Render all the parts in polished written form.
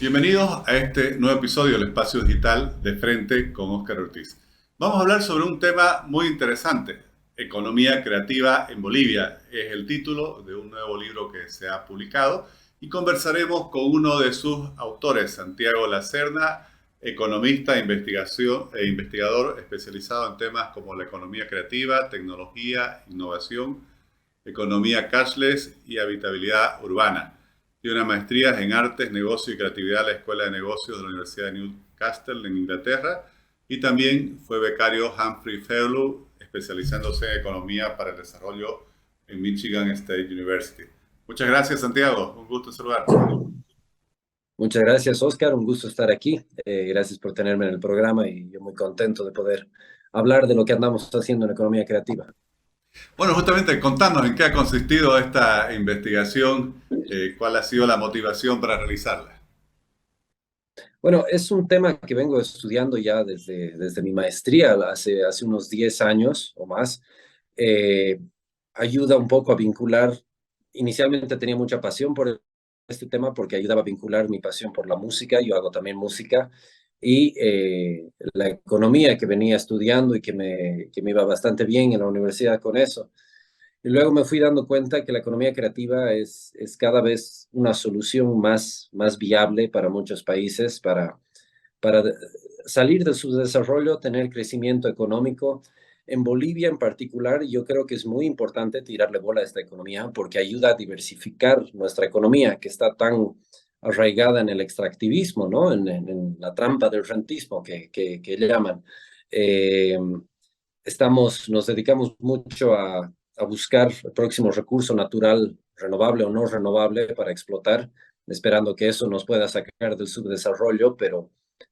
Bienvenidos a este nuevo episodio del Espacio Digital de Frente con Óscar Ortiz. Vamos a hablar sobre un tema muy interesante, economía creativa en Bolivia. Es el título de un nuevo libro que se ha publicado y conversaremos con uno de sus autores, Santiago Lacerna, economista e investigador especializado en temas como la economía creativa, tecnología, innovación, economía cashless y habitabilidad urbana. Tiene una maestría en artes, negocio y creatividad en la Escuela de Negocios de la Universidad de Newcastle en Inglaterra y también fue becario Humphrey Fellow, especializándose en economía para el desarrollo en Michigan State University. Muchas gracias, Santiago. Un gusto saludarte. Muchas gracias, Oscar. Un gusto estar aquí. Gracias por tenerme en el programa y yo muy contento de poder hablar de lo que andamos haciendo en economía creativa. Bueno, justamente contanos en qué ha consistido esta investigación, cuál ha sido la motivación para realizarla. Bueno, es un tema que vengo estudiando ya desde mi maestría, hace unos 10 años o más. Eh, Ayuda un poco a vincular. Inicialmente tenía mucha pasión por este tema porque ayudaba a vincular mi pasión por la música. Yo hago también música y la economía que venía estudiando y que me iba bastante bien en la universidad con eso. Y luego me fui dando cuenta que la economía creativa es cada vez una solución más viable para muchos países, para salir de su desarrollo, tener crecimiento económico. En Bolivia en particular, yo creo que es muy importante tirarle bola a esta economía porque ayuda a diversificar nuestra economía, que está tan arraigada en el extractivismo, ¿no? En la trampa del rentismo que le llaman. Eh, Nos dedicamos mucho a buscar el próximo recurso natural, renovable o no renovable, para explotar, esperando que eso nos pueda sacar del subdesarrollo, pero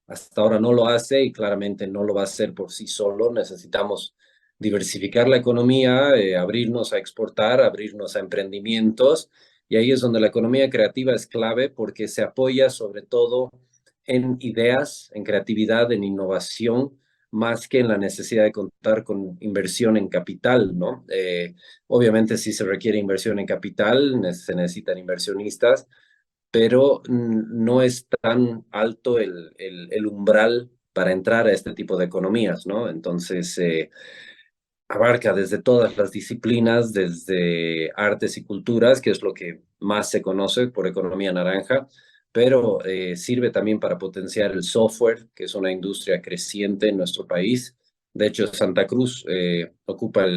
hasta ahora no lo hace y claramente no lo va a hacer por sí solo. Necesitamos diversificar la economía, abrirnos a exportar, abrirnos a emprendimientos, y ahí es donde la economía creativa es clave porque se apoya sobre todo en ideas, en creatividad, en innovación más que en la necesidad de contar con inversión en capital, ¿no? Obviamente sí se requiere inversión en capital, se necesitan inversionistas, pero no es tan alto el umbral para entrar a este tipo de economías, ¿no? Entonces, abarca desde todas las disciplinas, desde artes y culturas, que es lo que más se conoce por economía naranja, pero sirve también para potenciar el software, que es una industria creciente en nuestro país. De hecho, Santa Cruz ocupa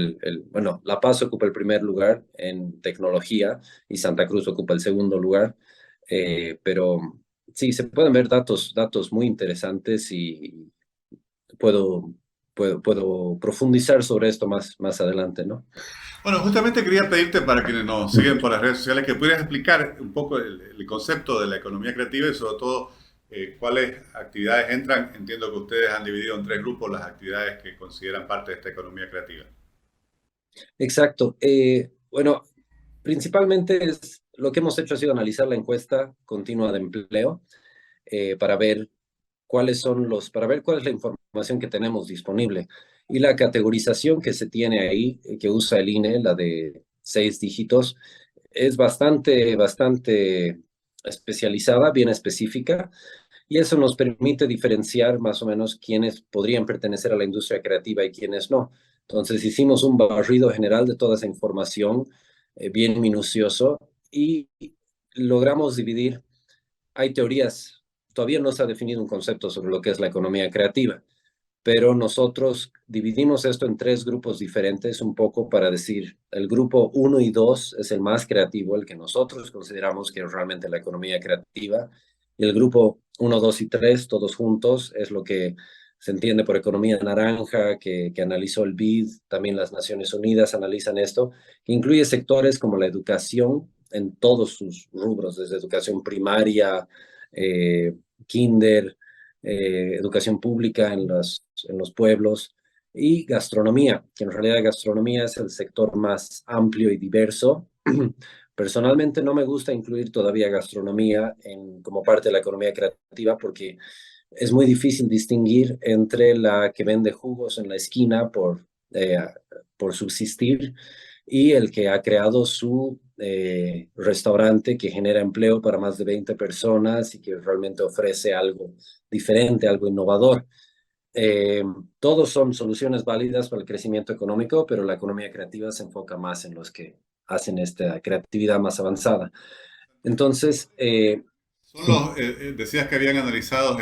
bueno, La Paz ocupa el primer lugar en tecnología y Santa Cruz ocupa el segundo lugar. Pero sí, se pueden ver datos muy interesantes y puedo, puedo profundizar sobre esto más adelante, ¿no? Bueno, justamente quería pedirte para quienes nos siguen por las redes sociales que pudieras explicar un poco el concepto de la economía creativa y sobre todo cuáles actividades entran. Entiendo que ustedes han dividido en tres grupos las actividades que consideran parte de esta economía creativa. Exacto. Bueno, principalmente lo que hemos hecho ha sido analizar la encuesta continua de empleo para ver para ver cuál es la información que tenemos disponible. Y la categorización que se tiene ahí, que usa el INE, la de 6 dígitos, es bastante especializada, bien específica, y eso nos permite diferenciar más o menos quiénes podrían pertenecer a la industria creativa y quiénes no. Entonces hicimos un barrido general de toda esa información, bien minucioso, y logramos dividir. Hay teorías, todavía no se ha definido un concepto sobre lo que es la economía creativa, pero nosotros dividimos esto en 3 grupos diferentes, un poco para decir, el grupo 1 y 2 es el más creativo, el que nosotros consideramos que es realmente la economía creativa, y el grupo 1, 2 y 3, todos juntos, es lo que se entiende por economía naranja, que analizó el BID, también las Naciones Unidas analizan esto, que incluye sectores como la educación en todos sus rubros, desde educación primaria, eh, kinder, educación pública en los pueblos y gastronomía, que en realidad gastronomía es el sector más amplio y diverso. Personalmente no me gusta incluir todavía gastronomía como parte de la economía creativa porque es muy difícil distinguir entre la que vende jugos en la esquina por subsistir y el que ha creado su restaurante que genera empleo para más de 20 personas y que realmente ofrece algo diferente, algo innovador. Eh, Todos son soluciones válidas para el crecimiento económico, pero la economía creativa se enfoca más en los que hacen esta creatividad más avanzada. Entonces, Son decías que habían analizado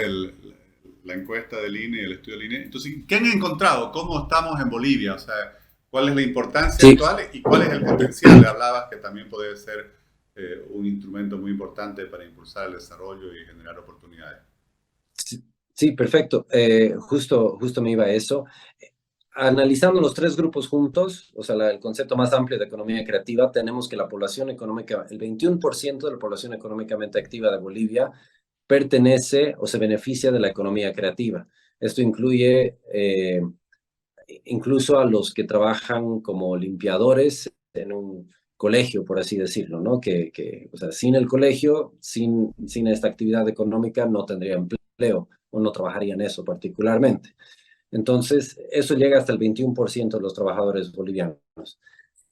la encuesta del INE y el estudio del INE. Entonces, ¿qué han encontrado? ¿Cómo estamos en Bolivia? O sea, ¿cuál es la importancia sí, actual y cuál es el potencial? Le hablabas que también puede ser un instrumento muy importante para impulsar el desarrollo y generar oportunidades. sí, sí, perfecto. Justo me iba a eso. Analizando los tres grupos juntos, o sea, el concepto más amplio de economía creativa, tenemos que la población económica, el 21% de la población económicamente activa de Bolivia pertenece o se beneficia de la economía creativa. Esto incluye incluso a los que trabajan como limpiadores en un colegio, por así decirlo, ¿no? O sea, sin el colegio, sin esta actividad económica, no tendría empleo o no trabajaría en eso particularmente. Entonces, eso llega hasta el 21% de los trabajadores bolivianos.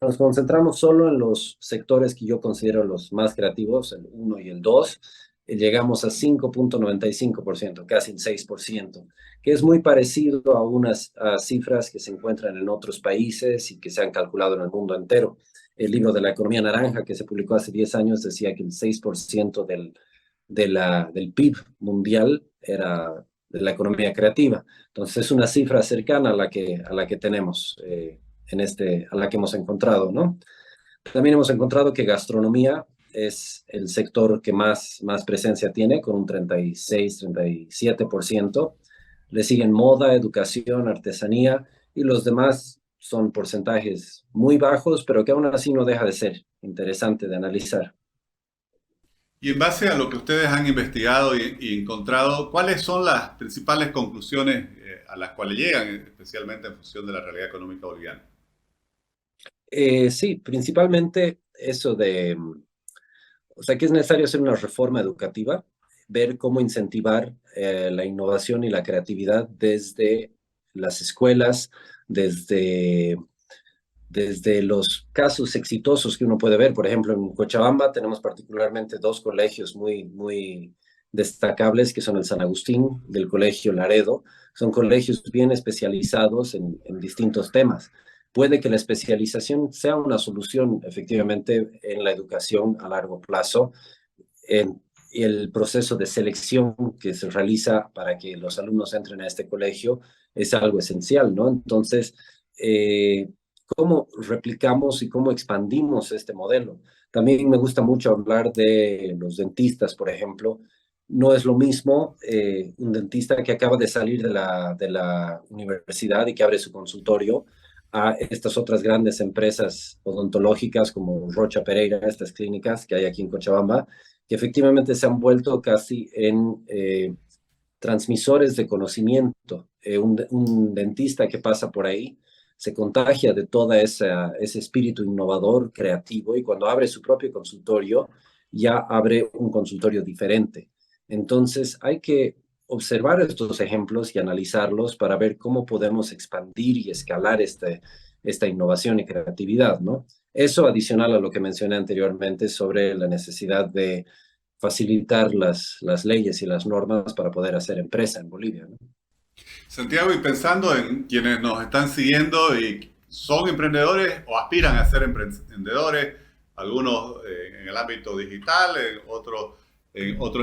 Nos concentramos solo en los sectores que yo considero los más creativos, el uno y el 2, llegamos a 5,95%, casi el 6%, que es muy parecido a unas cifras que se encuentran en otros países y que se han calculado en el mundo entero. El libro de la economía naranja que se publicó hace 10 años decía que el 6% del PIB mundial era de la economía creativa. Entonces es una cifra cercana a la que tenemos a la que hemos encontrado, ¿no? También hemos encontrado que gastronomía es el sector que más presencia tiene, con un 36-37%. Le siguen moda, educación, artesanía, y los demás son porcentajes muy bajos, pero que aún así no deja de ser interesante de analizar. Y en base a lo que ustedes han investigado y encontrado, ¿cuáles son las principales conclusiones a las cuales llegan, especialmente en función de la realidad económica boliviana? Sí, principalmente eso o sea, que es necesario hacer una reforma educativa, ver cómo incentivar la innovación y la creatividad desde las escuelas, desde, desde los casos exitosos que uno puede ver. Por ejemplo, en Cochabamba tenemos particularmente dos colegios muy destacables, que son el San Agustín y el Colegio Laredo. Son colegios bien especializados en distintos temas. Puede que la especialización sea una solución efectivamente en la educación a largo plazo, en el proceso de selección que se realiza para que los alumnos entren a este colegio es algo esencial, ¿no? Entonces, ¿cómo replicamos y cómo expandimos este modelo? También me gusta mucho hablar de los dentistas, por ejemplo. No es lo mismo un dentista que acaba de salir de la universidad y que abre su consultorio a estas otras grandes empresas odontológicas como Rocha Pereira, estas clínicas que hay aquí en Cochabamba, que efectivamente se han vuelto casi en transmisores de conocimiento. Un dentista que pasa por ahí se contagia de toda ese espíritu innovador, creativo, y cuando abre su propio consultorio, ya abre un consultorio diferente. Entonces, hay que observar estos ejemplos y analizarlos para ver cómo podemos expandir y escalar esta innovación y creatividad, ¿no? Eso adicional a lo que mencioné anteriormente sobre la necesidad de facilitar las leyes y las normas para poder hacer empresa en Bolivia, ¿no? Santiago, y pensando en quienes nos están siguiendo y son emprendedores o aspiran a ser emprendedores, algunos en el ámbito digital, en otros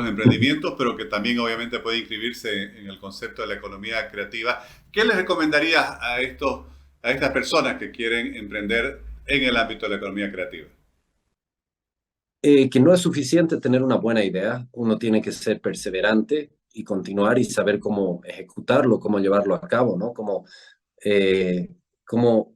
emprendimientos, pero que también obviamente puede inscribirse en el concepto de la economía creativa. ¿Qué les recomendarías a estas personas que quieren emprender en el ámbito de la economía creativa? Que no es suficiente tener una buena idea, uno tiene que ser perseverante y continuar y saber cómo ejecutarlo, cómo llevarlo a cabo, ¿no? Eh, cómo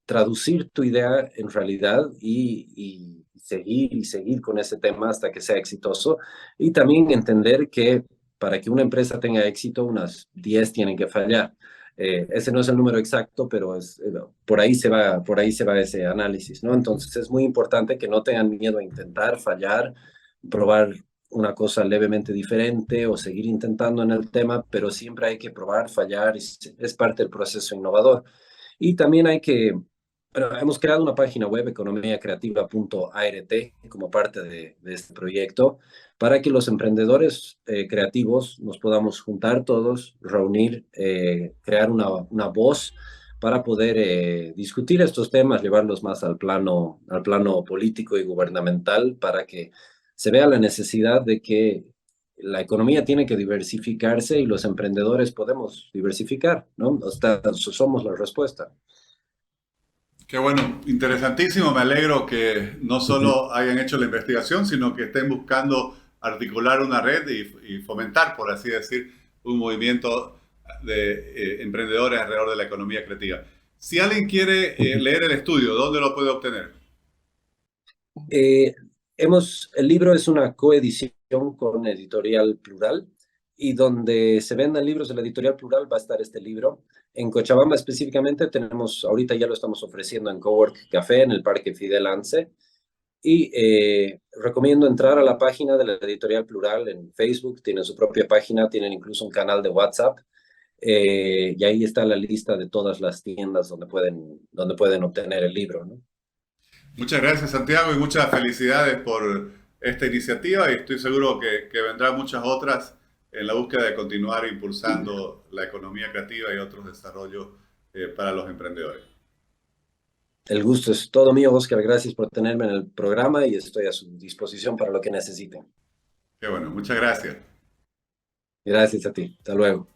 traducir tu idea en realidad y seguir con ese tema hasta que sea exitoso. Y también entender que para que una empresa tenga éxito, unas 10 tienen que fallar. Ese no es el número exacto, pero por ahí se va ese análisis, ¿no? Entonces es muy importante que no tengan miedo a intentar, fallar, probar una cosa levemente diferente o seguir intentando en el tema, pero siempre hay que probar, fallar, y es parte del proceso innovador. Y también Bueno, hemos creado una página web, economiacreativa.art, como parte de este proyecto, para que los emprendedores creativos nos podamos juntar todos, reunir, crear una voz para poder discutir estos temas, llevarlos más al plano político y gubernamental, para que se vea la necesidad de que la economía tiene que diversificarse y los emprendedores podemos diversificar, ¿no? O sea, somos la respuesta. Qué bueno, interesantísimo. Me alegro que no Ujú. solo hayan hecho la investigación, sino que estén buscando articular una red y fomentar, por así decir, un movimiento de emprendedores alrededor de la economía creativa. Si alguien quiere leer el estudio, ¿dónde lo puede obtener? Eh, el libro es una coedición con Editorial Plural y donde se vendan libros de la Editorial Plural va a estar este libro. En Cochabamba específicamente tenemos, ahorita ya lo estamos ofreciendo en Cowork Café en el Parque Fidel Anse y recomiendo entrar a la página de la Editorial Plural en Facebook, tienen su propia página, tienen incluso un canal de WhatsApp y ahí está la lista de todas las tiendas donde pueden obtener el libro, ¿no? Muchas gracias, Santiago, y muchas felicidades por esta iniciativa y estoy seguro que vendrán muchas otras en la búsqueda de continuar impulsando la economía creativa y otros desarrollos para los emprendedores. El gusto es todo mío, Oscar. Gracias por tenerme en el programa y estoy a su disposición para lo que necesiten. Qué bueno, muchas gracias. Gracias a ti. Hasta luego.